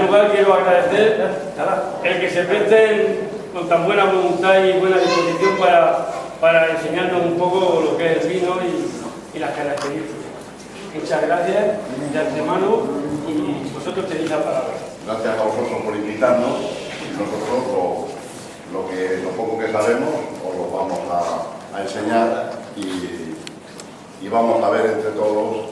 lugar quiero agradecer el que se presten con tan buena voluntad y buena disposición para enseñarnos un poco lo que es el vino y las características. Muchas gracias de antemano y vosotros tenéis la palabra. Gracias a vosotros por invitarnos y nosotros lo poco que sabemos os lo vamos a enseñar y vamos a ver entre todos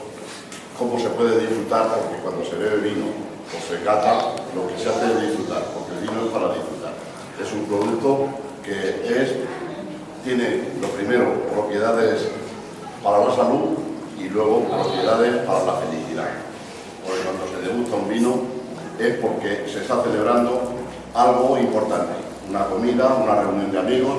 cómo se puede disfrutar, porque cuando se bebe vino o se cata, lo que se hace es disfrutar, porque el vino es para disfrutar. Es un producto que tiene, lo primero, propiedades para la salud y luego propiedades para la felicidad. Porque cuando se degusta un vino es porque se está celebrando algo importante, una comida, una reunión de amigos.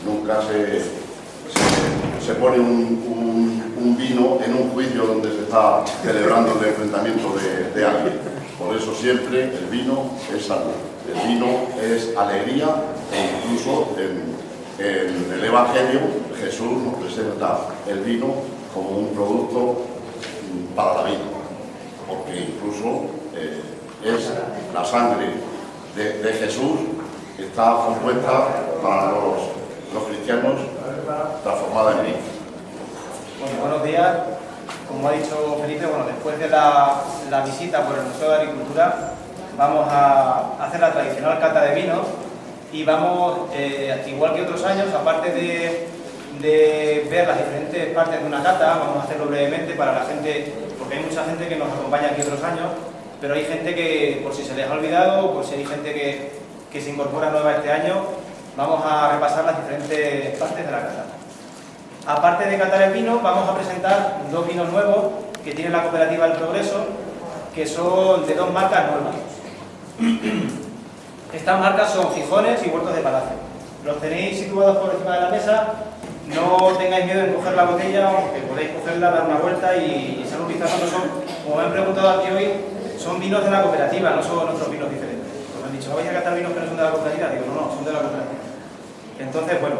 Nunca se pone un vino en un juicio donde se está celebrando el enfrentamiento de alguien. Por eso siempre el vino es salud, el vino es alegría, e incluso en el Evangelio Jesús nos presenta el vino como un producto para la vida, porque incluso es la sangre de Jesús que está compuesta para los cristianos, transformada en vino. Bueno, buenos días. Como ha dicho Felipe, después de la visita por el Museo de Agricultura, vamos a hacer la tradicional cata de vinos y vamos, igual que otros años, aparte de ver las diferentes partes de una cata, vamos a hacerlo brevemente para la gente, porque hay mucha gente que nos acompaña aquí otros años, pero hay gente que, por si se les ha olvidado, o por si hay gente que se incorpora nueva este año, vamos a repasar las diferentes partes de la cata. Aparte de catar el vino, vamos a presentar dos vinos nuevos que tiene la Cooperativa El Progreso, que son de dos marcas nuevas. Estas marcas son Gijones y Huertos de Palacio. Los tenéis situados por encima de la mesa. No tengáis miedo en coger la botella, que podéis cogerla, dar una vuelta y echar un vistazo. No son, como me han preguntado aquí hoy, son vinos de la cooperativa, no son otros vinos diferentes. Nos han dicho, ¿vais a catar vinos que no son de la cooperativa? Digo, no, son de la cooperativa. Entonces, bueno,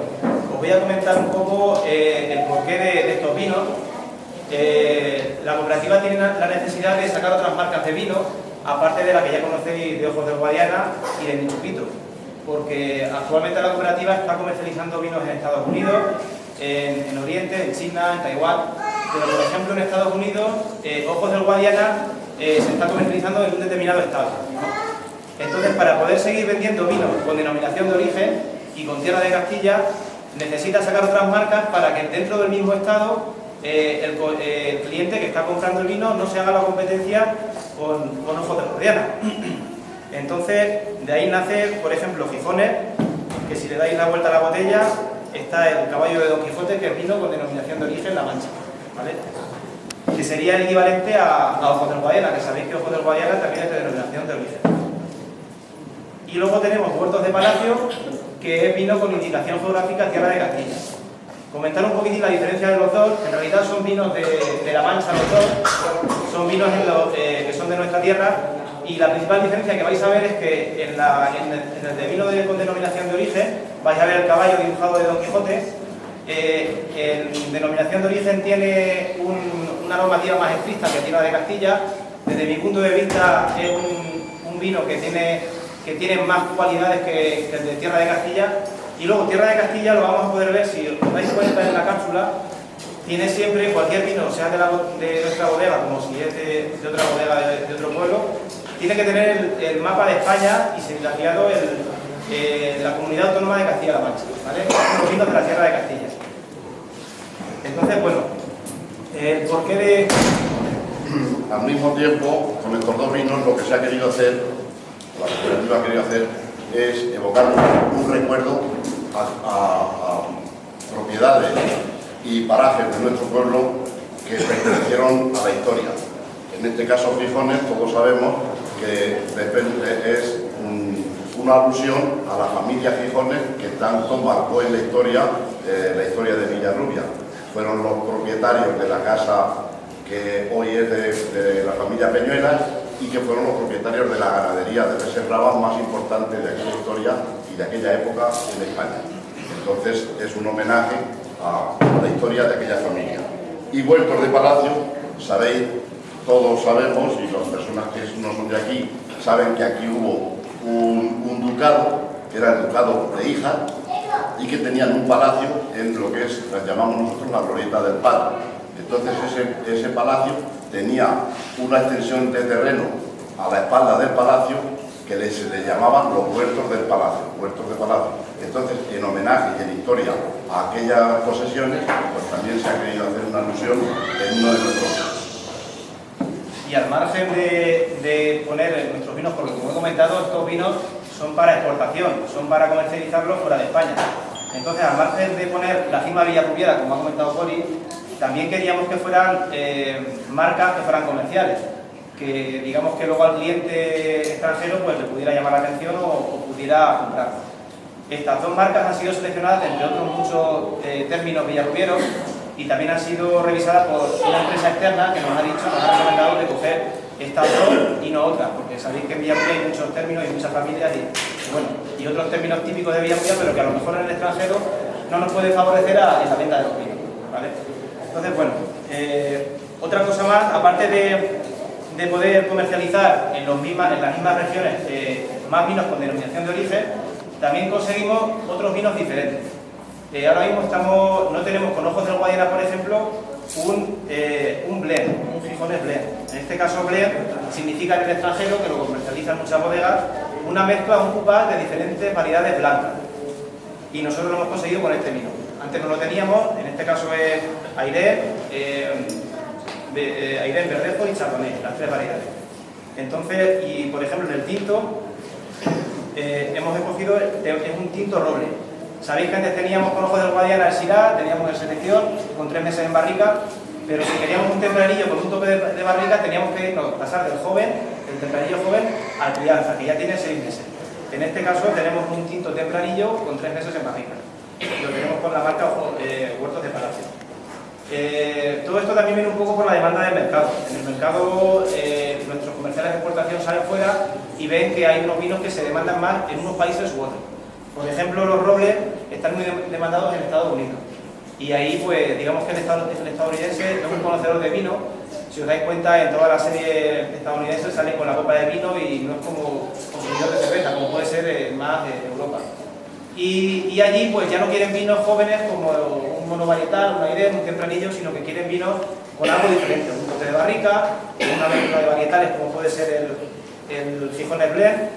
os voy a comentar un poco el porqué de estos vinos. La cooperativa tiene la necesidad de sacar otras marcas de vino, aparte de la que ya conocéis de Ojos del Guadiana y de Mi Chupito, porque actualmente la cooperativa está comercializando vinos en Estados Unidos, en Oriente, en China, en Taiwán, pero por ejemplo en Estados Unidos, Ojos del Guadiana se está comercializando en un determinado estado, ¿no? Entonces, para poder seguir vendiendo vinos con denominación de origen y con tierra de Castilla, necesita sacar otras marcas para que dentro del mismo estado el cliente que está comprando el vino no se haga la competencia con Ojos del Guadiana. Entonces, de ahí nace, por ejemplo, Gijones, que si le dais la vuelta a la botella, está el caballo de Don Quijote, que es vino con denominación de origen La Mancha, ¿vale? Que sería el equivalente a Ojos del Guadiana, que sabéis que Ojos del Guadiana también es de denominación de origen. Y luego tenemos Huertos de Palacio, que es vino con indicación geográfica Tierra de Castilla. Comentar un poquitín la diferencia de los dos. En realidad son vinos de La Mancha los dos, son vinos que son de nuestra tierra, y la principal diferencia que vais a ver es que en el de vino con denominación de origen vais a ver el caballo dibujado de Don Quijote. En denominación de origen tiene una normativa más estricta que Tierra de Castilla. Desde mi punto de vista es un vino que tiene más cualidades que el de Tierra de Castilla. Y luego Tierra de Castilla lo vamos a poder ver, si os dais cuenta en la cápsula, tiene siempre cualquier vino, sea de nuestra bodega, como si es de otra bodega de otro pueblo, tiene que tener el mapa de España y serigrafiado la comunidad autónoma de Castilla-La Mancha, ¿vale? Los vinos de la Tierra de Castilla. Entonces, bueno, el porqué de... Al mismo tiempo, con estos dos vinos, lo que se ha querido hacer, la cooperativa ha querido hacer, es evocar un recuerdo a propiedades y parajes de nuestro pueblo que pertenecieron a la historia. En este caso, Gijones, todos sabemos que es una alusión a la familia Gijones que tanto marcó en la historia de Villarrubia. Fueron los propietarios de la casa que hoy es de la familia Peñuelas y que fueron los propietarios de la ganadería de reses bravas más importante de aquella historia y de aquella época en España. Entonces es un homenaje a la historia de aquella familia. Y Huertos de Palacio, sabéis, todos sabemos, y las personas que no son de aquí saben que aquí hubo un ducado, que era el ducado de Híjar, y que tenían un palacio en lo que es, lo llamamos nosotros la glorieta del Palo. Entonces ese palacio tenía una extensión de terreno a la espalda del palacio que se le llamaban los huertos del palacio, huertos de palacio. Entonces, en homenaje y en historia a aquellas posesiones, pues también se ha querido hacer una alusión en uno de nuestros casos. Y al margen de poner nuestros vinos, porque como he comentado, estos vinos son para exportación, son para comercializarlos fuera de España. Entonces, al margen de poner la Cima Villarrubiera, como ha comentado Poli, también queríamos que fueran marcas que fueran comerciales, que digamos que luego al cliente extranjero pues le pudiera llamar la atención o pudiera comprar. Estas dos marcas han sido seleccionadas, entre otros muchos términos villarrubieros, y también han sido revisadas por una empresa externa que nos ha recomendado de coger estas dos y no otras, porque sabéis que en Villarrubia hay muchos términos y muchas familias y otros términos típicos de Villarrubia, pero que a lo mejor en el extranjero no nos puede favorecer en la venta de los vinos, ¿vale? Entonces, bueno, otra cosa más, aparte de poder comercializar en las mismas regiones más vinos con denominación de origen, también conseguimos otros vinos diferentes. Ahora mismo no tenemos con Ojos del Guadiana, por ejemplo, un blend, un Gijones blend. En este caso blend significa en el extranjero, que lo comercializan muchas bodegas, una mezcla, un cupás de diferentes variedades blancas. Y nosotros lo hemos conseguido con este vino. Antes no lo teníamos, en este caso es Airén, Verdejo y Chardonnay, las tres variedades. Entonces, y por ejemplo en el tinto, hemos escogido, es un tinto roble. Sabéis que antes teníamos con Ojos del Guadiana el Syrah, teníamos el Selección con 3 meses en barrica, pero si queríamos un tempranillo con un toque de barrica teníamos que pasar del tempranillo joven al crianza, que ya tiene 6 meses. En este caso tenemos un tinto tempranillo con 3 meses en barrica. Lo tenemos con la marca Huertos de Palacio. Todo esto también viene un poco por la demanda del mercado. En el mercado nuestros comerciales de exportación salen fuera y ven que hay unos vinos que se demandan más en unos países u otros. Por ejemplo, los robles están muy demandados en Estados Unidos. Y ahí, pues, digamos que el estadounidense es un conocedor de vino. Si os dais cuenta, en toda la serie estadounidense sale con la copa de vino y no es como consumidor de cerveza, como puede ser más de Europa. Y allí, pues, ya no quieren vinos jóvenes como un monovarietal, un airén, un tempranillo, sino que quieren vinos con algo diferente, un toque de barrica, una mezcla de varietales como puede ser el Gijones blend.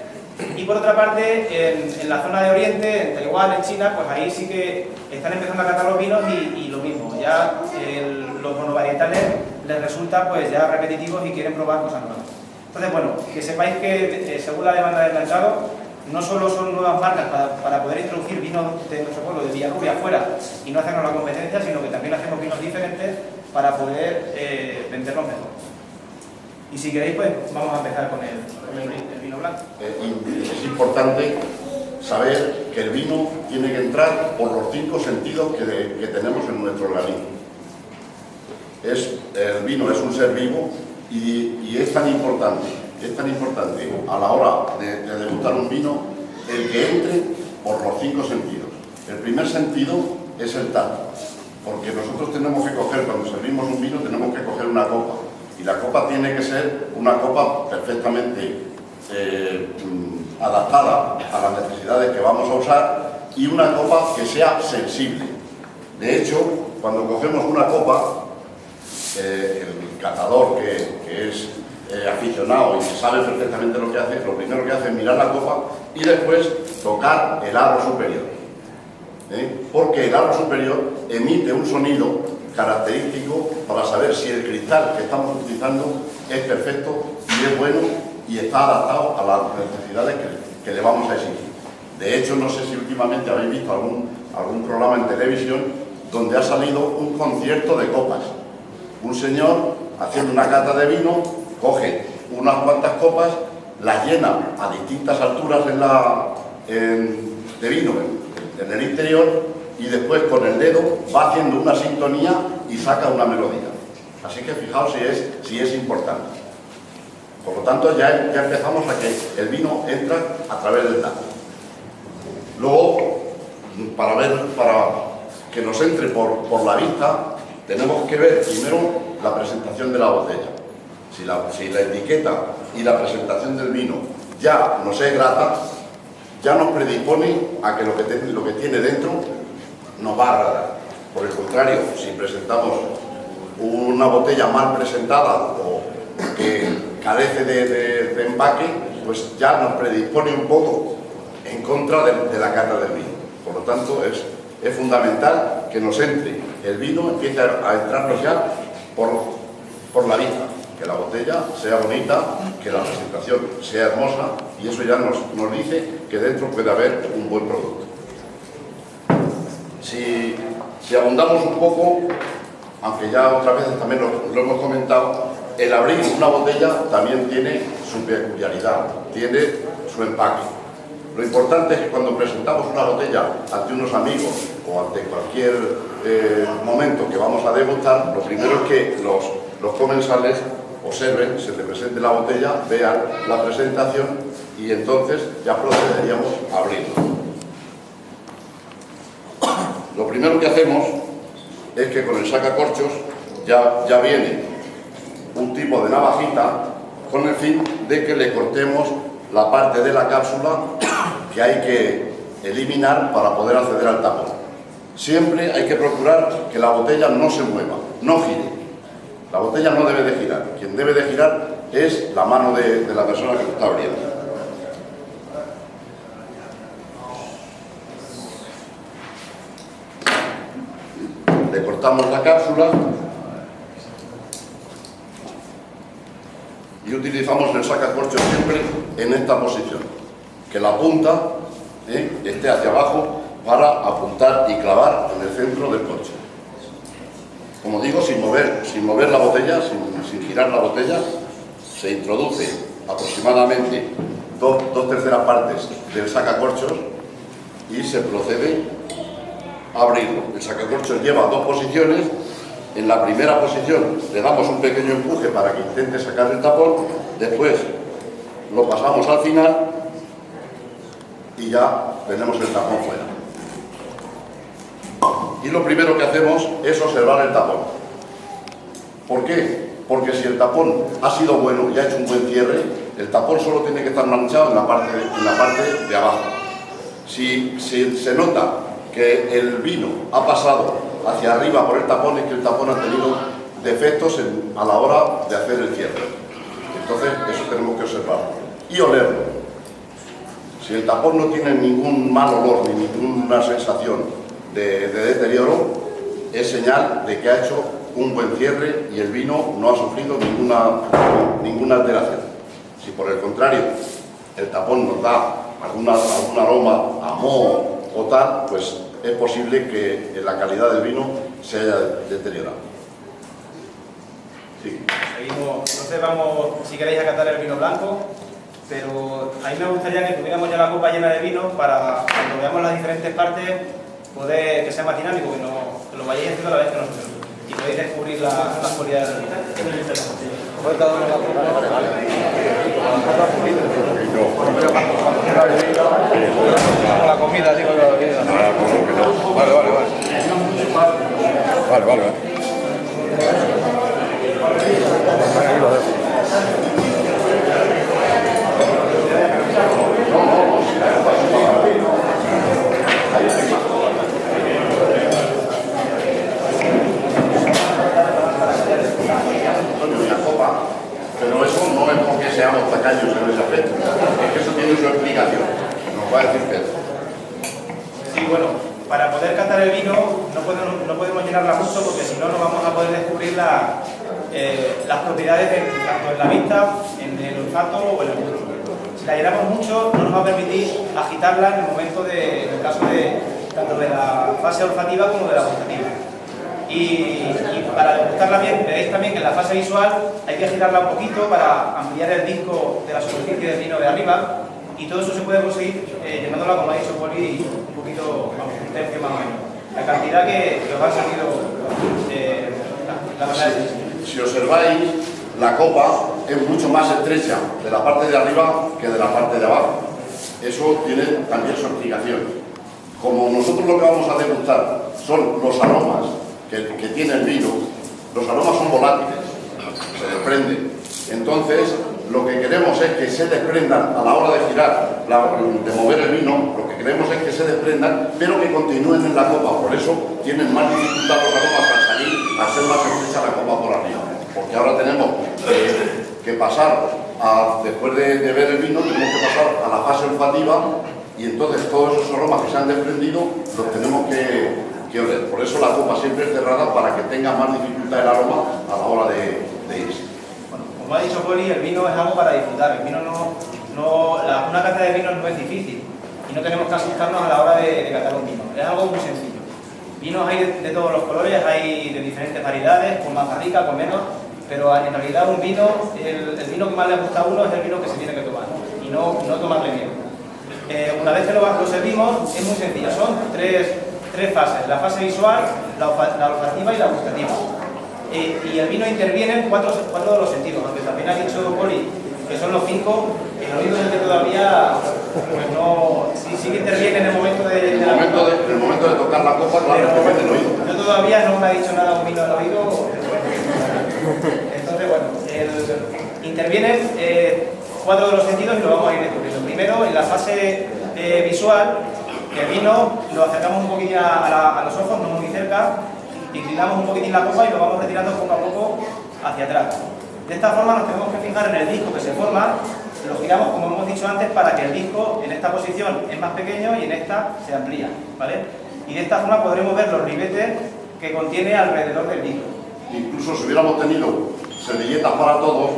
Y por otra parte, en la zona de Oriente, en Taiwán, en China, pues ahí sí que están empezando a catar los vinos y lo mismo, ya los monovarietales les resulta pues ya repetitivos y quieren probar cosas nuevas. Entonces, bueno, que sepáis que según la demanda del mercado, no solo son nuevas marcas para poder introducir vinos de nuestro pueblo, de Villarrubia, afuera y no hacernos la competencia, sino que también hacemos vinos diferentes para poder venderlos mejor. Y si queréis, pues vamos a empezar con el vino blanco. Es importante saber que el vino tiene que entrar por los 5 sentidos que tenemos en nuestro organismo. El vino es un ser vivo y es tan importante a la hora de degustar un vino el que entre por los 5 sentidos. El primer sentido es el tacto, porque nosotros tenemos que coger, cuando servimos un vino, tenemos que coger una copa. Y la copa tiene que ser una copa perfectamente adaptada a las necesidades que vamos a usar y una copa que sea sensible. De hecho, cuando cogemos una copa, el catador que es aficionado y que sabe perfectamente lo que hace, lo primero que hace es mirar la copa y después tocar el aro superior. Porque el aro superior emite un sonido característico para saber si el cristal que estamos utilizando es perfecto y es bueno y está adaptado a las necesidades que le vamos a exigir. De hecho, no sé si últimamente habéis visto algún programa en televisión donde ha salido un concierto de copas. Un señor haciendo una cata de vino, coge unas cuantas copas, las llena a distintas alturas de vino en el interior y después con el dedo va haciendo una sintonía y saca una melodía. Así que fijaos si es importante. Por lo tanto, ya empezamos a que el vino entra a través del tacto. Luego, para que nos entre por la vista, tenemos que ver primero la presentación de la botella. Si la etiqueta y la presentación del vino ya nos es grata, ya nos predispone a que lo que tiene dentro nos va a agradar. Por el contrario, si presentamos una botella mal presentada o que carece de empaque, pues ya nos predispone un poco en contra de la cata del vino. Por lo tanto, es fundamental que nos entre el vino, empiece a entrarnos ya por la vista, que la botella sea bonita, que la presentación sea hermosa, y eso ya nos dice que dentro puede haber un buen producto. Si abundamos un poco, aunque ya otras veces también lo hemos comentado, el abrir una botella también tiene su peculiaridad, tiene su empaque. Lo importante es que cuando presentamos una botella ante unos amigos o ante cualquier momento que vamos a degustar, lo primero es que los comensales observen, se les presente la botella, vean la presentación y entonces ya procederíamos a abrirlo. Lo primero que hacemos es que con el sacacorchos ya viene un tipo de navajita con el fin de que le cortemos la parte de la cápsula que hay que eliminar para poder acceder al tapón. Siempre hay que procurar que la botella no se mueva, no gire. La botella no debe de girar. Quien debe de girar es la mano de la persona que lo está abriendo. Le cortamos la cápsula y utilizamos el sacacorchos siempre en esta posición, que la punta esté hacia abajo para apuntar y clavar en el centro del corcho. Como digo, sin mover la botella, sin girar la botella, se introduce aproximadamente dos terceras partes del sacacorchos y se procede a abrirlo. El sacacorchos lleva dos posiciones. En la primera posición le damos un pequeño empuje para que intente sacar el tapón, después lo pasamos al final y ya tenemos el tapón fuera. Y lo primero que hacemos es observar el tapón. ¿Por qué? Porque si el tapón ha sido bueno y ha hecho un buen cierre, el tapón solo tiene que estar manchado en la parte de abajo. Si se nota que el vino ha pasado hacia arriba por el tapón, es que el tapón ha tenido defectos a la hora de hacer el cierre. Entonces eso tenemos que observarlo y olerlo. Si el tapón no tiene ningún mal olor ni ninguna sensación de deterioro, es señal de que ha hecho un buen cierre y el vino no ha sufrido ninguna alteración. Si por el contrario el tapón nos da algún aroma a moho o tal, pues es posible que la calidad del vino se haya deteriorado. Sí. Seguimos, entonces vamos, si queréis, a catar el vino blanco, pero a mí me gustaría que tuviéramos ya la copa llena de vino para cuando veamos las diferentes partes poder que sea más dinámico, que lo vayáis haciendo a la vez que nosotros y podéis descubrir las cualidades del vino. La comida, digo, la bebida. Vale. Aquí lo dejo. Pero eso no es porque seamos tacaños en ese aspecto, es que eso tiene su explicación, nos va a decir Pedro. Sí, bueno, para poder catar el vino no podemos llenarla mucho porque si no vamos a poder descubrir las propiedades tanto en la vista, en el olfato o en el gusto. Si la llenamos mucho no nos va a permitir agitarla en el momento en el caso tanto de la fase olfativa como de la gustativa. Y para degustarla bien, veréis también que en la fase visual hay que girarla un poquito para ampliar el disco de la superficie del vino de arriba, y todo eso se puede conseguir llenándola, como ha dicho Poli, un poquito, un tercio más o menos. La cantidad que os ha salido la verdad es. Si observáis, la copa es mucho más estrecha de la parte de arriba que de la parte de abajo. Eso tiene también su explicación. Como nosotros lo que vamos a degustar son los aromas que tiene el vino, los aromas son volátiles, se desprenden. Entonces, lo que queremos es que se desprendan a la hora de girar, de mover el vino, lo que queremos es que se desprendan, pero que continúen en la copa. Por eso tienen más dificultad los aromas al salir, al ser más estrecha la copa por arriba. Porque ahora tenemos que pasar, después de ver el vino, tenemos que pasar a la fase olfativa, y entonces todos esos aromas que se han desprendido los tenemos que oler. Por eso la copa siempre es cerrada, para que tenga más dificultad el aroma a la hora de irse. Bueno, como ha dicho Poli, el vino es algo para disfrutar. El vino una cata de vinos no es difícil y no tenemos que asustarnos a la hora de catar un vino. Es algo muy sencillo. Vinos hay de todos los colores, hay de diferentes variedades, con más barrica, con menos, pero en realidad un vino, el vino que más le gusta a uno es el vino que se tiene que tomar y no tomarle miedo. Una vez que lo servimos, es muy sencillo, son tres fases: la fase visual, la olfativa y la gustativa. Y el vino interviene en cuatro de los sentidos, aunque también ha dicho Poli que son los 5, el oído es el que todavía pues no, sí que interviene en el momento de En el momento de tocar la copa, claro, que mete el oído. yo todavía no me ha dicho nada un vino al oído. Entonces, bueno, intervienen 4 de los sentidos y lo vamos a ir descubriendo. Primero, en la fase visual, el vino lo acercamos un poquitín a los ojos, no muy cerca, inclinamos un poquitín la copa y lo vamos retirando poco a poco hacia atrás. De esta forma nos tenemos que fijar en el disco que se forma, lo giramos como hemos dicho antes, para que el disco en esta posición es más pequeño y en esta se amplía, ¿vale? Y de esta forma podremos ver los ribetes que contiene alrededor del disco. Incluso si hubiéramos tenido servilletas para todos,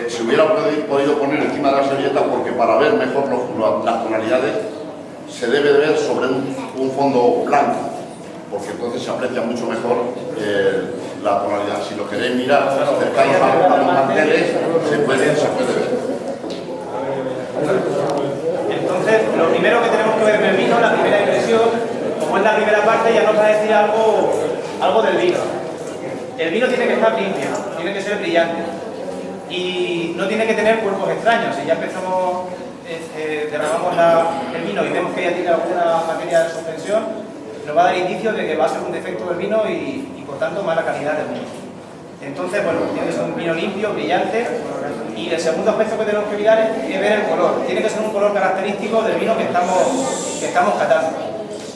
se hubiera podido poner encima de las servilletas, porque para ver mejor las tonalidades se debe de ver sobre un fondo blanco, porque entonces se aprecia mucho mejor la tonalidad. Si lo queréis mirar cercanos a los manteles, se puede ver. Entonces, lo primero que tenemos que ver en el vino, la primera impresión, como es la primera parte, ya nos va a decir algo del vino. El vino tiene que estar limpio, tiene que ser brillante y no tiene que tener cuerpos extraños. Si ya empezamos, derramamos el vino y vemos que ya tiene alguna materia de suspensión, nos va a dar indicios de que va a ser un defecto del vino y por tanto mala calidad del vino. Entonces, bueno, tiene que ser un vino limpio, brillante, y el segundo aspecto que tenemos que mirar es ver el color. Tiene que ser un color característico del vino que estamos catando.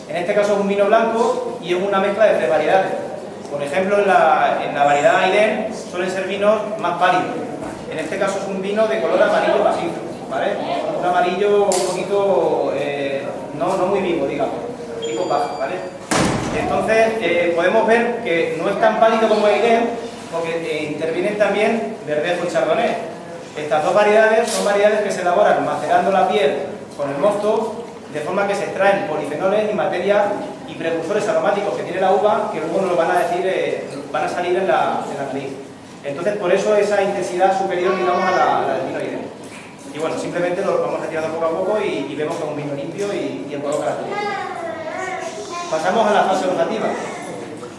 En este caso es un vino blanco y es una mezcla de 3 variedades. Por ejemplo, en la variedad Aiden suelen ser vinos más pálidos. En este caso es un vino de color amarillo macizo, ¿vale? Un amarillo un poquito, no muy vivo, digamos, tipo bajo, ¿vale? Entonces, podemos ver que no es tan pálido como el Aiden, porque intervienen también verdejo y chardonnay. Estas 2 variedades son variedades que se elaboran macerando la piel con el mosto, de forma que se extraen polifenoles y materia y precursores aromáticos que tiene la uva, que luego nos lo van a salir en la nariz. Entonces, por eso esa intensidad superior, digamos, a la del vino Aiden. Y bueno, simplemente lo vamos retirando poco a poco y vemos que es un vino limpio y el color característico. Pasamos a la fase olfativa.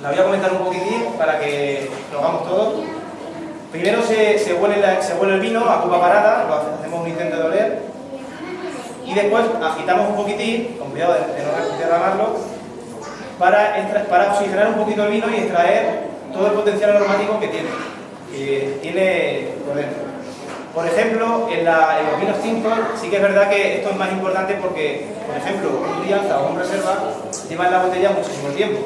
La voy a comentar un poquitín para que lo hagamos todos. Primero se huele el vino a copa parada, hacemos un intento de oler, y después agitamos un poquitín, con cuidado de no derramarlo, para oxigenar un poquito el vino y extraer todo el potencial aromático que tiene por dentro. Por ejemplo, en los vinos tintos sí que es verdad que esto es más importante porque, por ejemplo, un crianza o un reserva lleva en la botella muchísimo tiempo.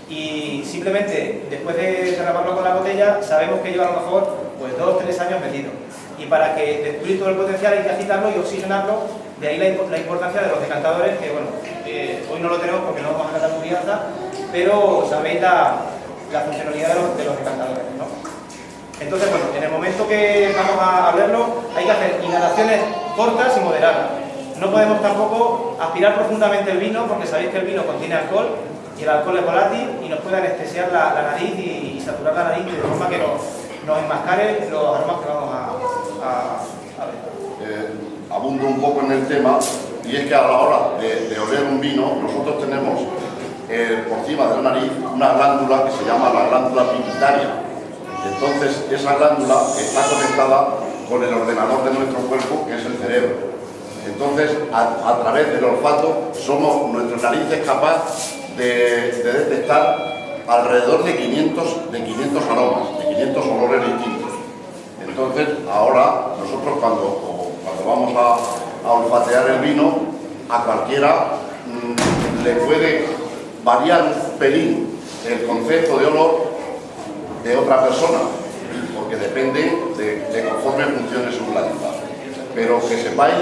Y simplemente después de derramarlo con la botella sabemos que lleva a lo mejor pues 2 o 3 años metido, y para que descubrir todo el potencial hay que agitarlo y oxigenarlo. De ahí la importancia de los decantadores, que bueno, hoy no lo tenemos porque no vamos a catar con crianza, pero sabéis la funcionalidad de los decantadores, ¿no? Entonces, bueno, en el momento que vamos a verlo hay que hacer inhalaciones cortas y moderadas. No podemos tampoco aspirar profundamente el vino, porque sabéis que el vino contiene alcohol y el alcohol es volátil y nos puede anestesiar la nariz y saturar la nariz de forma que nos enmascare los aromas que vamos a ver. Abundo un poco en el tema, y es que a la hora de oler un vino, nosotros tenemos por encima de la nariz una glándula que se llama la glándula pituitaria. Entonces, esa glándula está conectada con el ordenador de nuestro cuerpo, que es el cerebro. Entonces, a través del olfato, nuestra nariz es capaz de detectar alrededor de 500 aromas, de 500 olores distintos. Entonces, ahora, nosotros cuando vamos a olfatear el vino, a cualquiera le puede variar un pelín el concepto de olor de otra persona, porque depende de conforme funcione su glándula. Pero que sepáis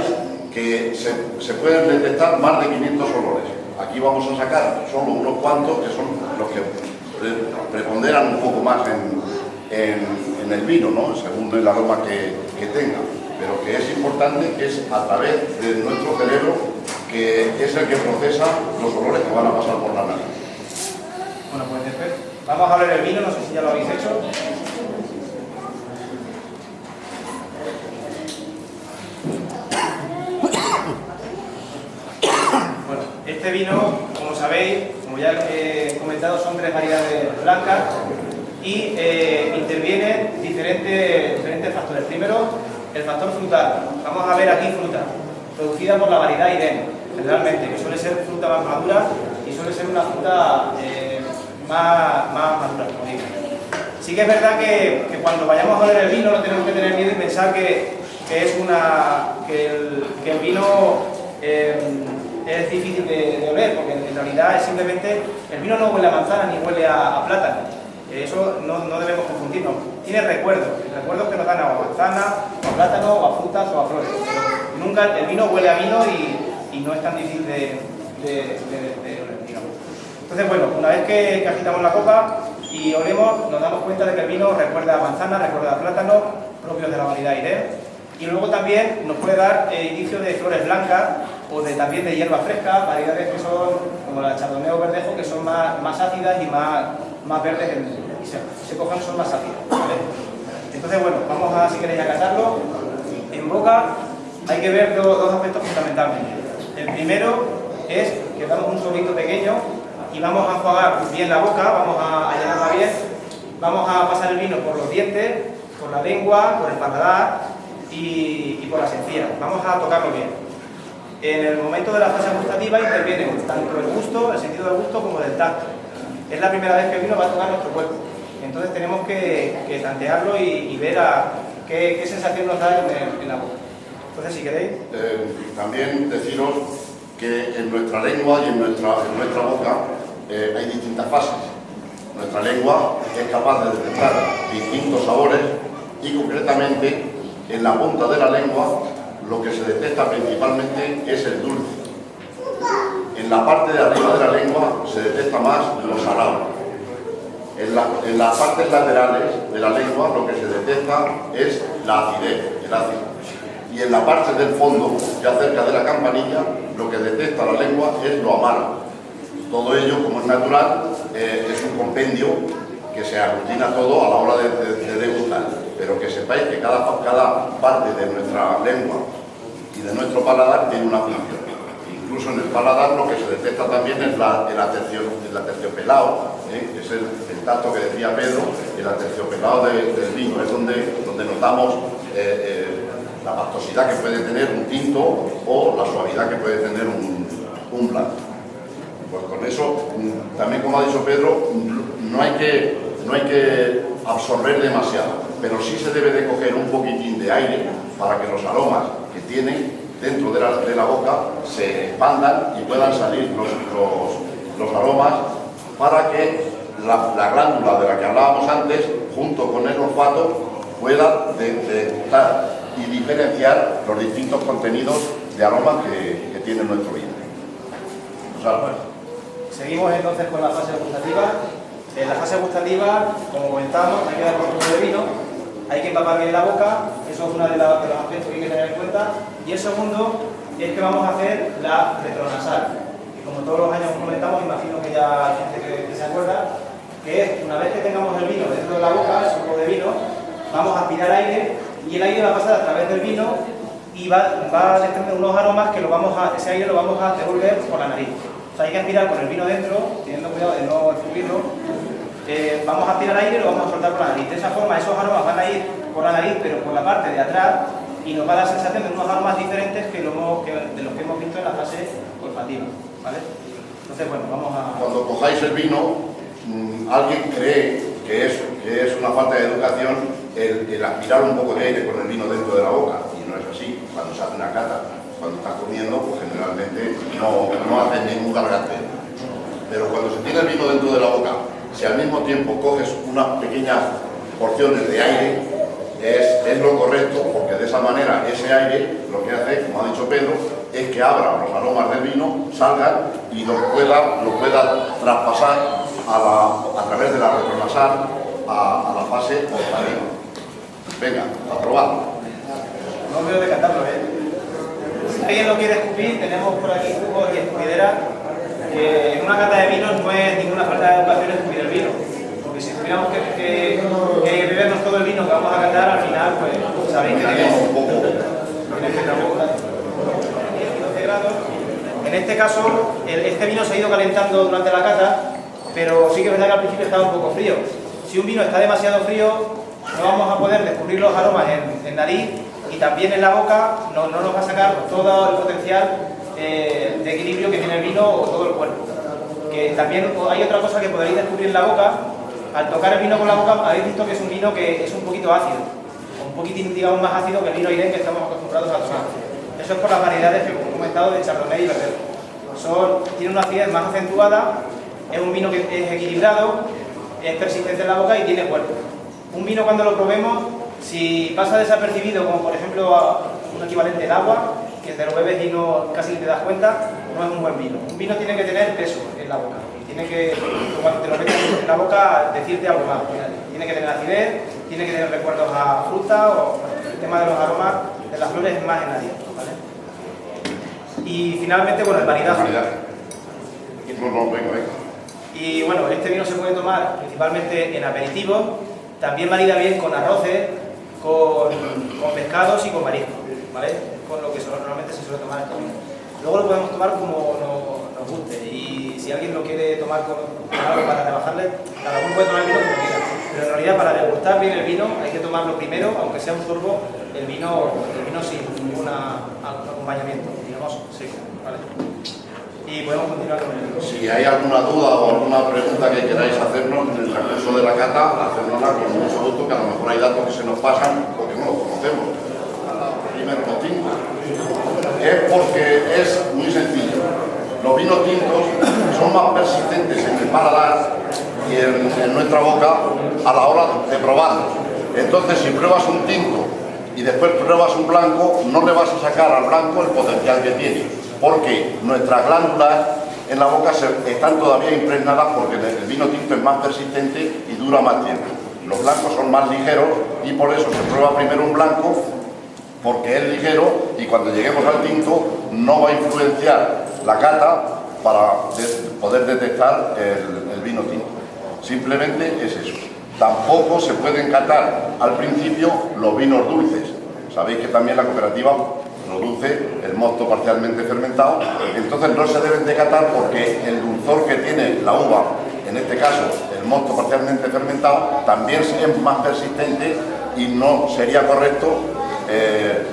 que se pueden detectar más de 500 olores. Aquí vamos a sacar solo unos cuantos, que son los que preponderan un poco más en el vino, ¿no? Según el aroma que tenga. Pero que es importante que es a través de nuestro cerebro, que es el que procesa los olores que van a pasar por la nariz. Bueno, pues después vamos a hablar del vino, no sé si ya lo habéis hecho. Bueno, este vino, como sabéis, como ya he comentado, son 3 variedades blancas y intervienen diferentes factores. Primero, el factor frutal. Vamos a ver aquí fruta, producida por la variedad Irene, generalmente, que suele ser fruta más madura y suele ser una fruta más madura, como digo. Sí que es verdad que cuando vayamos a oler el vino no tenemos que tener miedo y pensar que el vino es difícil de oler, porque en realidad es simplemente, el vino no huele a manzana ni huele a plátano. Eso no debemos confundirnos. Tiene recuerdos que nos dan a manzana, o a plátano, o a frutas, o a flores. Pero nunca el vino huele a vino y no es tan difícil de oler, digamos. Entonces, bueno, una vez que agitamos la copa y olemos, nos damos cuenta de que el vino recuerda a manzana, recuerda a plátano, propios de la variedad Irene. Y luego también nos puede dar indicio de flores blancas o también de hierba fresca, variedades que son como la Chardonnay o Verdejo, que son más ácidas y más verdes y se cogen, son más ácidas, ¿vale? Entonces, bueno, vamos a, si queréis, a catarlo. En boca hay que ver dos aspectos fundamentalmente. El primero es que damos un sorbito pequeño y vamos a enjuagar bien la boca, vamos a llenarla bien, vamos a pasar el vino por los dientes, por la lengua, por el paladar y por las encías. Vamos a tocarlo bien. En el momento de la fase gustativa intervienen tanto el gusto, el sentido del gusto, como del tacto. Es la primera vez que el vino va a tocar nuestro cuerpo. Entonces tenemos que tantearlo y ver qué sensación nos da en la boca. Entonces, si queréis... También deciros que en nuestra lengua y en nuestra boca hay distintas fases. Nuestra lengua es capaz de detectar distintos sabores y concretamente en la punta de la lengua lo que se detecta principalmente es el dulce. En la parte de arriba de la lengua se detecta más los salados. En las partes laterales de la lengua lo que se detecta es la acidez, el ácido. Y en la parte del fondo, ya cerca de la campanilla, lo que detecta la lengua es lo amargo. Todo ello, como es natural, es un compendio que se aglutina todo a la hora de degustar. Pero que sepáis que cada parte de nuestra lengua y de nuestro paladar tiene una función. Incluso en el paladar lo que se detecta también es el aterciopelado, que es el tacto que decía Pedro, el aterciopelado del vino, es donde notamos la pastosidad que puede tener un tinto o la suavidad que puede tener un blanco. Pues con eso, también como ha dicho Pedro, no hay que absorber demasiado, pero sí se debe de coger un poquitín de aire para que los aromas que tiene dentro de la boca se expandan y puedan salir los aromas para que la glándula de la que hablábamos antes, junto con el olfato, pueda detectar y diferenciar los distintos contenidos de aromas que tiene nuestro vino. Seguimos entonces con la fase gustativa. En la fase gustativa, como comentábamos, hay que dar consumo de vino, hay que empapar bien la boca, eso es uno de los aspectos que hay que tener en cuenta. Y el segundo es que vamos a hacer la retronasal, que como todos los años comentamos, imagino que ya hay gente que se acuerda, que es una vez que tengamos el vino dentro de la boca, el sopo de vino, vamos a aspirar aire y el aire va a pasar a través del vino y va a desprender unos aromas que ese aire lo vamos a devolver por la nariz. O sea, hay que aspirar con el vino dentro, teniendo cuidado de no escupirlo. Vamos a aspirar aire y lo vamos a soltar por la nariz. De esa forma, esos aromas van a ir por la nariz, pero por la parte de atrás, y nos va a dar sensación de unos aromas diferentes de los que hemos visto en la fase olfativa, ¿vale? Entonces, bueno, vamos a... Cuando cojáis el vino, alguien cree que es una falta de educación el aspirar un poco de aire con el vino dentro de la boca, y no es así. Cuando se hace una cata, cuando estás comiendo, pues generalmente no haces ningún garganteo. Pero cuando se tiene el vino dentro de la boca, si al mismo tiempo coges unas pequeñas porciones de aire, es lo correcto, porque de esa manera ese aire lo que hace, como ha dicho Pedro, es que abra los aromas del vino, salgan y lo pueda traspasar a través de la retronasal a la fase olfativa. Venga, a probarlo. No veo decantarlo, Si alguien lo quiere escupir, tenemos por aquí jugos y escupidera. En una cata de vinos no es ninguna falta de educación escupir el vino. Porque si tuviéramos que bebernos todo el vino que vamos a catar, al final, pues sabéis que tenemos un poco. En este caso, este vino se ha ido calentando durante la cata, pero sí que es verdad que al principio estaba un poco frío. Si un vino está demasiado frío, no vamos a poder descubrir los aromas en nariz, y también en la boca no nos va a sacar todo el potencial de equilibrio que tiene el vino o todo el cuerpo. Que también hay otra cosa que podréis descubrir en la boca. Al tocar el vino con la boca habéis visto que es un vino que es un poquito ácido, un poquitín, digamos, más ácido que el vino Irene que estamos acostumbrados a tomar. Eso es por las variedades que he comentado de Chardonnay y Verdot. Tiene una acidez más acentuada, es un vino que es equilibrado, es persistente en la boca y tiene cuerpo. Un vino, cuando lo probemos, si pasa desapercibido, como por ejemplo un equivalente al agua, que te lo bebes y casi te das cuenta, no es un buen vino. Un vino tiene que tener peso en la boca, tiene que, cuando te lo metes en la boca, decirte algo más. Tiene que tener acidez, tiene que tener recuerdos a fruta, o el tema de los aromas de las flores es más en nadie, ¿vale? Y finalmente, bueno, el maridaje. Venga. Y bueno, este vino se puede tomar principalmente en aperitivos, también marida bien con arroces, con pescados y con mariscos, ¿vale? Con lo que normalmente se suele tomar este vino. Luego lo podemos tomar como nos guste, y si alguien lo quiere tomar con algo para rebajarle, cada uno puede tomar el vino como quiera. Pero en realidad, para degustar bien el vino hay que tomarlo primero, aunque sea un sorbo, el vino sin ningún acompañamiento, digamos, seco, ¿vale? Y podemos continuar con el vino. Si hay alguna duda o alguna pregunta que queráis hacernos en el transcurso de la cata, hacérnosla con mucho gusto, que a lo mejor hay datos que se nos pasan porque no los conocemos. Primer motín es porque es muy sencillo. Los vinos tintos son más persistentes en el paladar y en nuestra boca a la hora de probarlos. Entonces, si pruebas un tinto y después pruebas un blanco, no le vas a sacar al blanco el potencial que tiene, porque nuestras glándulas en la boca están todavía impregnadas, porque el vino tinto es más persistente y dura más tiempo. Los blancos son más ligeros y por eso se prueba primero un blanco, porque es ligero, y cuando lleguemos al tinto no va a influenciar la cata para poder detectar el vino tinto. Simplemente es eso. Tampoco se pueden catar al principio los vinos dulces. Sabéis que también la cooperativa produce el mosto parcialmente fermentado, entonces no se deben de catar porque el dulzor que tiene la uva, en este caso el mosto parcialmente fermentado, también es más persistente y no sería correcto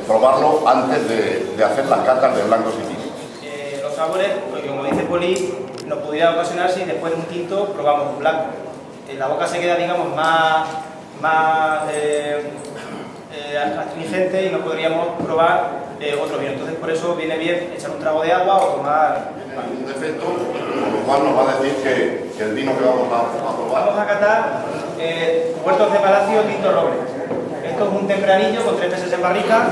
probarlo antes de hacer las catas de blancos y tintos. Los sabores, porque como dice Poli, nos pudiera ocasionar si después de un tinto probamos un blanco. La boca se queda, digamos, más astringente y no podríamos probar otro vino. Entonces, por eso viene bien echar un trago de agua o tomar algún defecto, con lo cual nos va a decir que el vino que vamos a probar. Vamos a catar Huertos de Palacio Tinto Roble. Esto es un tempranillo con 3 meses en barrica,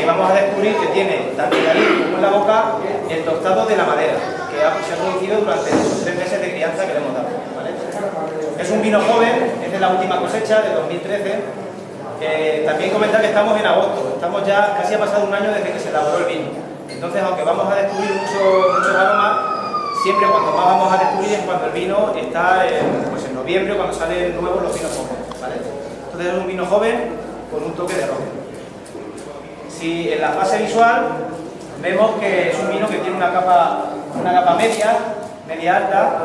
y vamos a descubrir que tiene tanto en la nariz como en la boca el tostado de la madera, que se ha producido durante esos 3 meses de crianza que le hemos dado, ¿vale? Es un vino joven, es de la última cosecha, de 2013. También comentar que estamos en agosto, estamos ya, casi ha pasado un año desde que se elaboró el vino. Entonces, aunque vamos a descubrir muchos aromas, siempre cuando más vamos a descubrir es cuando el vino está en noviembre, cuando salen nuevos los vinos jóvenes, ¿vale? Entonces es un vino joven con un toque de roble. Si en la fase visual vemos que es un vino que tiene una capa media alta,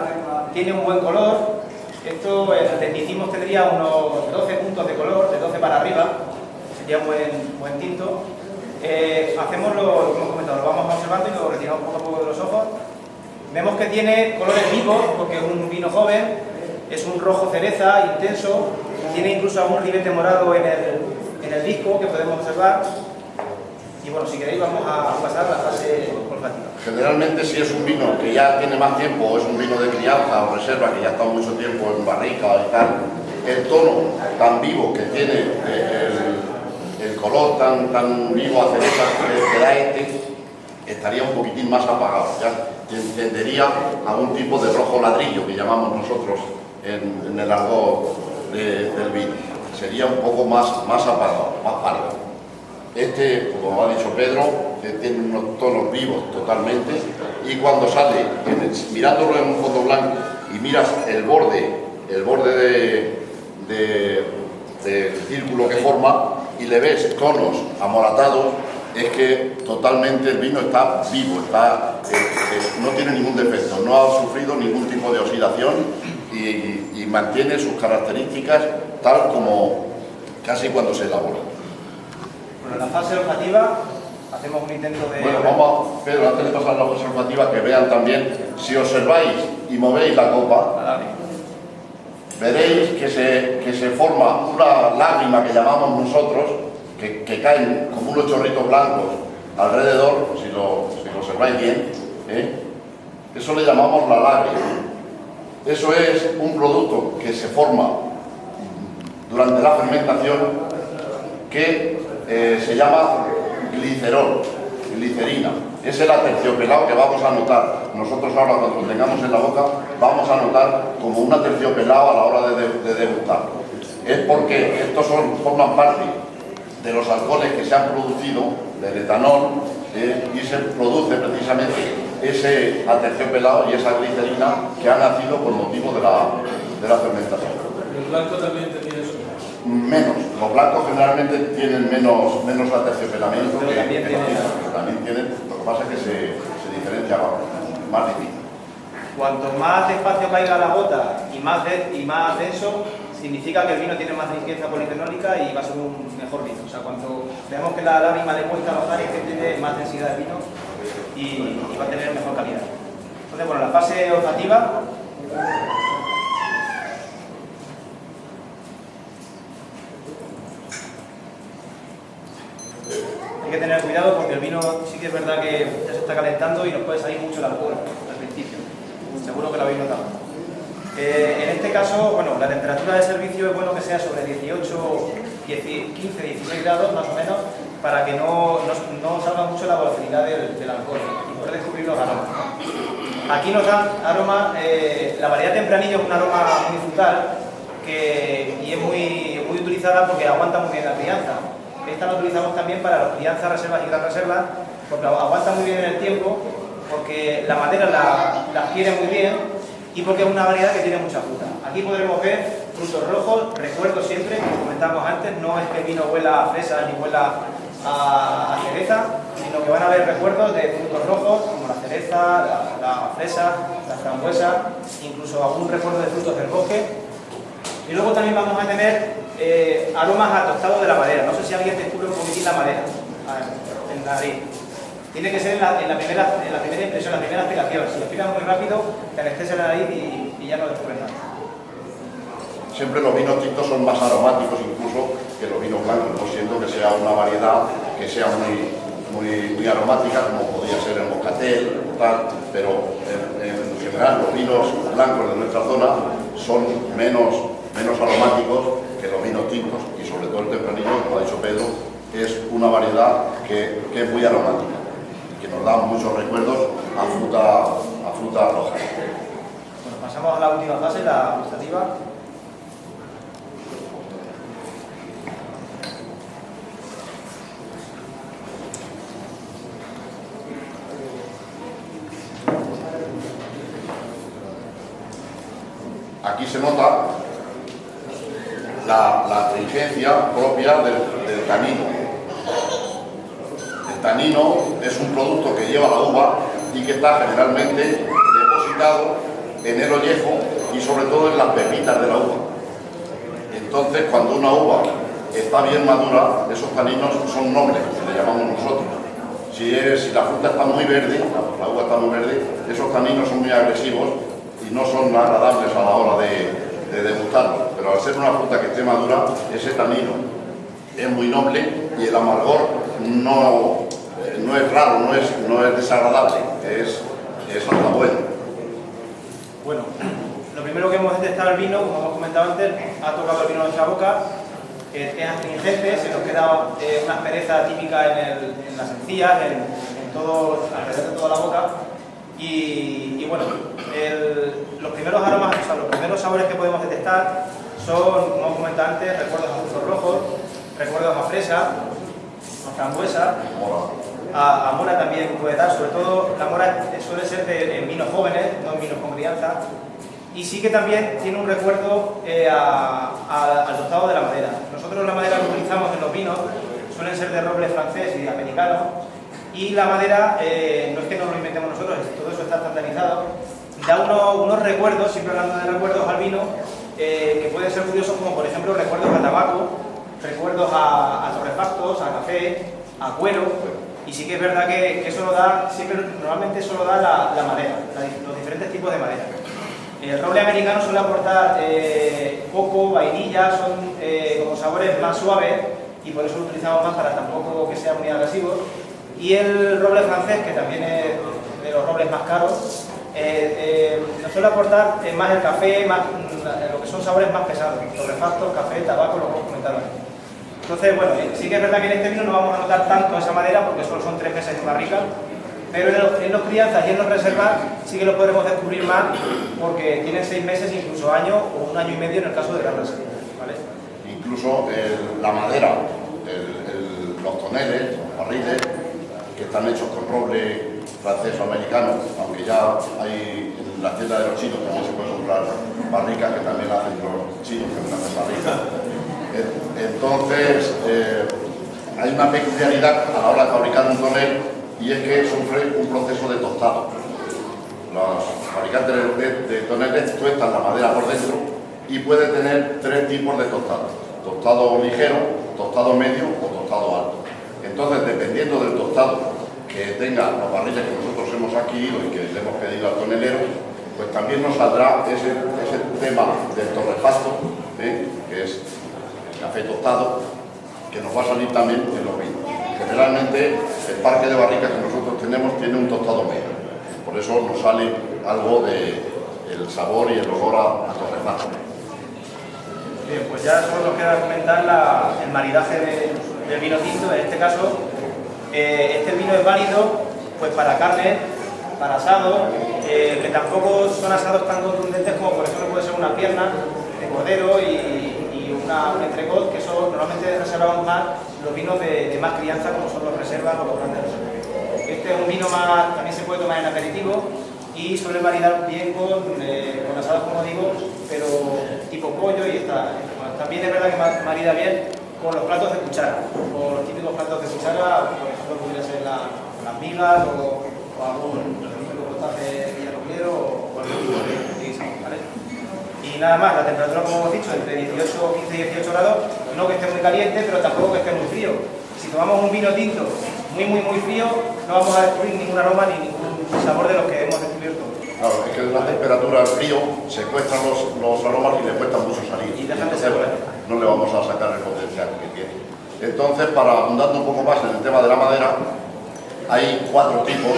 tiene un buen color. Esto en el tecnicismo tendría unos 12 puntos de color, de 12 para arriba, sería un buen tinto. Hacemos lo que hemos comentado, lo vamos observando y lo retiramos poco a poco de los ojos. Vemos que tiene colores vivos, porque es un vino joven, es un rojo cereza intenso, tiene incluso algún ribete morado en el disco que podemos observar. Y bueno, si queréis vamos a pasar a la fase olfativa. Generalmente, si es un vino que ya tiene más tiempo, o es un vino de crianza o reserva que ya está mucho tiempo en barrica y tal, el tono tan vivo que tiene, el color tan vivo a cereza que da estaría un poquitín más apagado, ya tendería a un tipo de rojo ladrillo que llamamos nosotros en el argot del vino. Sería un poco más apagado, más pálido. Este, como ha dicho Pedro, tiene unos tonos vivos totalmente, y cuando sale, mirándolo en un fondo blanco y miras el borde del círculo que forma y le ves tonos amoratados, es que totalmente el vino está vivo, no tiene ningún defecto, no ha sufrido ningún tipo de oxidación y mantiene sus características tal como casi cuando se elabora. Bueno, en la fase olfativa hacemos un intento de... Bueno, vamos, Pedro, antes de pasar a la fase olfativa, que vean también, si observáis y movéis la copa, veréis que se forma una lágrima que llamamos nosotros, que caen como unos chorritos blancos alrededor, si lo observáis bien, eso le llamamos la lágrima. Eso es un producto que se forma durante la fermentación que se llama glicerina. Es el aterciopelado que vamos a notar. Nosotros ahora, cuando lo tengamos en la boca, vamos a notar como un aterciopelado a la hora de degustarlo. Es porque estos forman parte de los alcoholes que se han producido, del etanol, y se produce precisamente ese aterciopelado y esa glicerina que ha nacido por motivo de la fermentación. ¿El blanco también tenía eso? Menos. Los blancos generalmente tienen menos aterciopelamiento Pero también tienen, lo que pasa es que se diferencia más difícil. Cuanto más despacio caiga la gota y más denso, significa que el vino tiene más riqueza polifenólica y va a ser un mejor vino. O sea, cuando veamos que la lágrima le cuesta bajar, es que tiene más densidad de vino y va a tener mejor calidad. Entonces, bueno, la fase olfativa. Hay que tener cuidado porque el vino sí que es verdad que ya se está calentando y nos puede salir mucho el alcohol al principio. Seguro que lo habéis notado. En este caso, bueno, la temperatura de servicio es bueno que sea sobre 18, 15, 16 grados más o menos, para que no salga mucho la volatilidad del alcohol y poder descubrir los aromas. Aquí nos dan aromas, la variedad tempranillo es un aroma muy frutal y es muy utilizada porque aguanta muy bien la crianza. Esta la utilizamos también para las crianzas, reservas y gran reservas, porque aguanta muy bien en el tiempo, porque la madera la adquiere muy bien y porque es una variedad que tiene mucha fruta. Aquí podremos ver frutos rojos, recuerdo siempre, como comentábamos antes, no es que el vino huela a fresa ni huela a cereza, sino que van a haber recuerdos de frutos rojos, como la cereza, la fresa, la frambuesa, incluso algún recuerdo de frutos del bosque. Y luego también vamos a tener aromas a tostado de la madera. No sé si alguien descubre un poquitín la madera en la nariz. Tiene que ser en la primera impresión, la primera aspiración. Si lo aspiras muy rápido, te anestesia la nariz y ya no descubres nada. Siempre los vinos tintos son más aromáticos incluso que los vinos blancos, no siento que sea una variedad que sea muy aromática, como podría ser el moscatel o tal, pero en general los vinos blancos de nuestra zona son menos aromáticos que los vinos tintos, y sobre todo el tempranillo, como ha dicho Pedro, es una variedad que es muy aromática, que nos da muchos recuerdos a fruta roja. Bueno, pasamos a la última fase, la gustativa. Aquí se nota la astringencia propia del tanino. El tanino es un producto que lleva la uva y que está generalmente depositado en el ollejo y sobre todo en las pepitas de la uva. Entonces, cuando una uva está bien madura, esos taninos son nobles, que le llamamos nosotros. Si la fruta está muy verde, la uva está muy verde, esos taninos son muy agresivos y no son agradables a la hora de degustarlo. pero al ser una fruta que esté madura, ese tanino es muy noble y el amargor no es raro, no es desagradable, es hasta bueno. Bueno, lo primero que hemos detectado el vino, como hemos comentado antes, ha tocado el vino en nuestra boca, es astringente, se nos queda una aspereza típica en las encías, alrededor de toda la boca. Y bueno, los primeros aromas, o sea, los primeros sabores que podemos detectar son, como hemos comentado antes, recuerdos a frutos rojos, recuerdos a fresa, a frambuesa, a mora también puede dar, sobre todo la mora suele ser en vinos jóvenes, no en vinos con crianza, y sí que también tiene un recuerdo al tostado de la madera. Nosotros la madera que utilizamos en los vinos suelen ser de roble francés y de americano, y la madera no es que nos lo inventemos nosotros, todo eso está estandarizado, da unos recuerdos, siempre hablando de recuerdos al vino, que pueden ser curiosos, como por ejemplo recuerdos a tabaco, recuerdos a torrefactos, a café, a cuero, y sí que es verdad que eso lo da, normalmente solo da la madera, los diferentes tipos de madera. El roble americano suele aportar coco, vainilla, son como sabores más suaves y por eso lo utilizamos más para tampoco que sea muy agresivo. Y el roble francés, que también es de los robles más caros, nos suele aportar más el café, más lo que son sabores más pesados, torrefactos, café, tabaco, lo hemos comentado antes. Entonces, bueno, sí que es verdad que en este vino no vamos a notar tanto esa madera porque solo son 3 meses de barrica, pero en los crianzas y en los reservas sí que lo podremos descubrir más porque tienen 6 meses, incluso año o 1 año y medio en el caso de gran reserva, ¿vale? Incluso la madera, los toneles, los barriles, que están hechos con roble francés o americano, aunque ya hay en la tienda de los chinos también se puede comprar barricas que también hacen los chinos, que hacen barricas. Entonces, hay una peculiaridad a la hora de fabricar un tonel y es que sufre un proceso de tostado. Los fabricantes de toneles tuestan la madera por dentro y puede tener 3 tipos de tostado: tostado ligero, tostado medio o tostado alto. Entonces, dependiendo del tostado que tengan los barriles que nosotros hemos adquirido y que le hemos pedido al tonelero, pues también nos saldrá ese tema del torrefacto, que es el café tostado, que nos va a salir también en los vinos. Generalmente, el parque de barricas que nosotros tenemos tiene un tostado medio, por eso nos sale algo del sabor y el olor a torrefacto. Bien, pues ya solo nos queda comentar el maridaje del vino tinto. En este caso, este vino es válido pues para carne, para asado, que tampoco son asados tan contundentes como por ejemplo puede ser una pierna de cordero y un entrecot, que eso normalmente reservamos más los vinos de más crianza, como son los reservas o los grandes reservas. Este es un vino más, también se puede tomar en aperitivo y suele maridar bien con asados, como digo, pero tipo pollo, y también es verdad que marida bien con los platos de cuchara, con los típicos platos de cuchara, por ejemplo pudiera ser las migas o algún típico potaje villarroquero o algún tipo de guisado, ¿vale? Y nada más, la temperatura, como hemos dicho, entre 15 y 18 grados, no que esté muy caliente, pero tampoco que esté muy frío. Si tomamos un vino tinto muy frío, no vamos a descubrir ningún aroma ni ningún sabor de los que hemos descubierto. Claro, es que en la temperatura del frío secuestran los aromas y les cuesta mucho salir. Y dejan de ser buenos. No le vamos a sacar el potencial que tiene. Entonces, para abundando un poco más en el tema de la madera, hay 4 tipos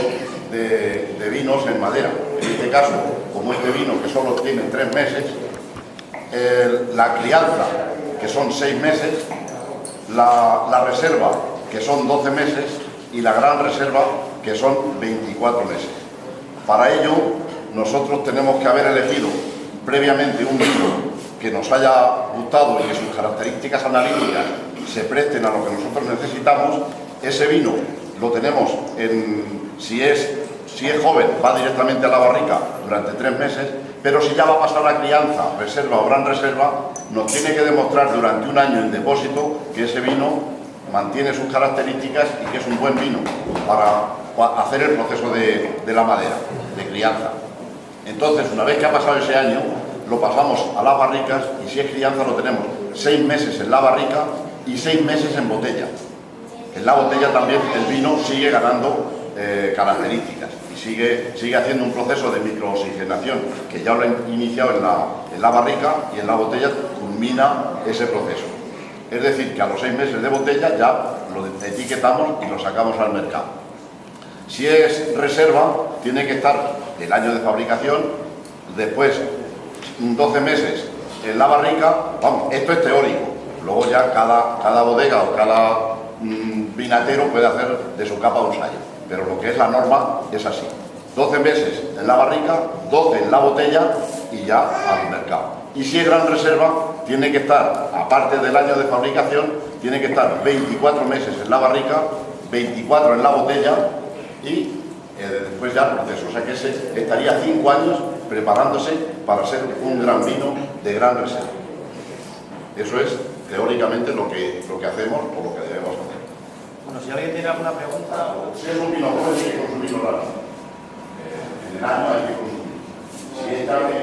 de vinos en madera. En este caso, como este vino que solo tiene 3 meses, la crianza, que son 6 meses, la reserva, que son 12 meses, y la gran reserva, que son 24 meses. Para ello, nosotros tenemos que haber elegido previamente un vino que nos haya gustado y que sus características analíticas se presten a lo que nosotros necesitamos. Ese vino lo tenemos si es joven, va directamente a la barrica durante 3 meses, pero si ya va a pasar la crianza, reserva o gran reserva, nos tiene que demostrar durante 1 año en depósito que ese vino mantiene sus características y que es un buen vino para hacer el proceso de la madera, de crianza. Entonces, una vez que ha pasado ese año, lo pasamos a las barricas y si es crianza lo tenemos 6 meses en la barrica y 6 meses en botella. En la botella también el vino sigue ganando características y sigue haciendo un proceso de microoxigenación que ya lo han iniciado en la barrica, y en la botella culmina ese proceso. Es decir, que a los 6 meses de botella ya lo etiquetamos y lo sacamos al mercado. Si es reserva, tiene que estar el año de fabricación, después 12 meses en la barrica. Vamos, esto es teórico. Luego ya cada bodega o cada vinatero puede hacer de su capa un sallo. Pero lo que es la norma es así. 12 meses en la barrica, 12 en la botella y ya al mercado. Y si es gran reserva, tiene que estar, aparte del año de fabricación, tiene que estar 24 meses en la barrica, 24 en la botella y después ya el proceso. O sea que estaría 5 años preparándose para ser un gran vino de gran reserva. Eso es teóricamente lo que hacemos o lo que debemos hacer. Bueno, si alguien tiene alguna pregunta... Si es un vino joven, hay que consumirlo rápido. En el año hay que consumir. Si es tarde,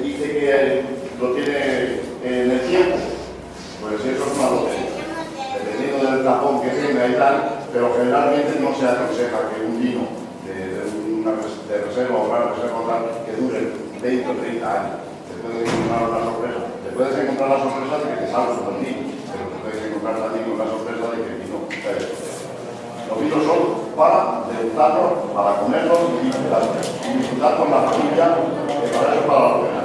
dice que lo tiene en el tiempo, pues eso es una lotería. Dependiendo del tapón que tenga y tal, pero generalmente no se aconseja que un vino de reserva o gran reserva tal, que dure 20 o 30 años. Te puedes encontrar una sorpresa. Te puedes encontrar la sorpresa de que te salga un vino, pero te puedes encontrar también con la sorpresa de que el vino los vinos son para degustarlos, para comerlos y disfrutar con la familia, que para eso para la buena.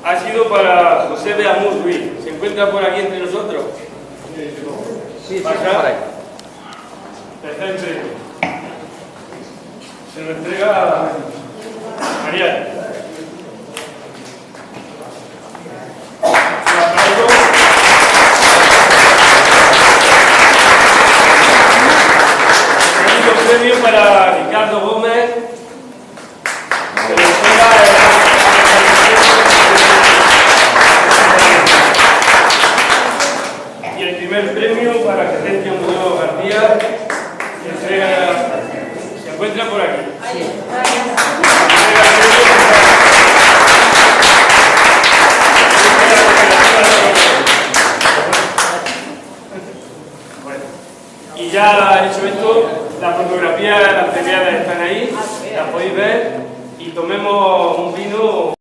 Ha sido para José de Amusui. ¿Se encuentra por aquí entre nosotros? Sí, ¿Pasa? por ahí. Perfecto. Se lo entrega a Mariano. Segundo premio para Ricardo Gómez. Se lo entrega y el primer premio para Crescencio Muñoz García, que se encuentra por aquí. Y ya hecho esto, las fotografías, las premiadas están ahí, las podéis ver y tomemos un vino.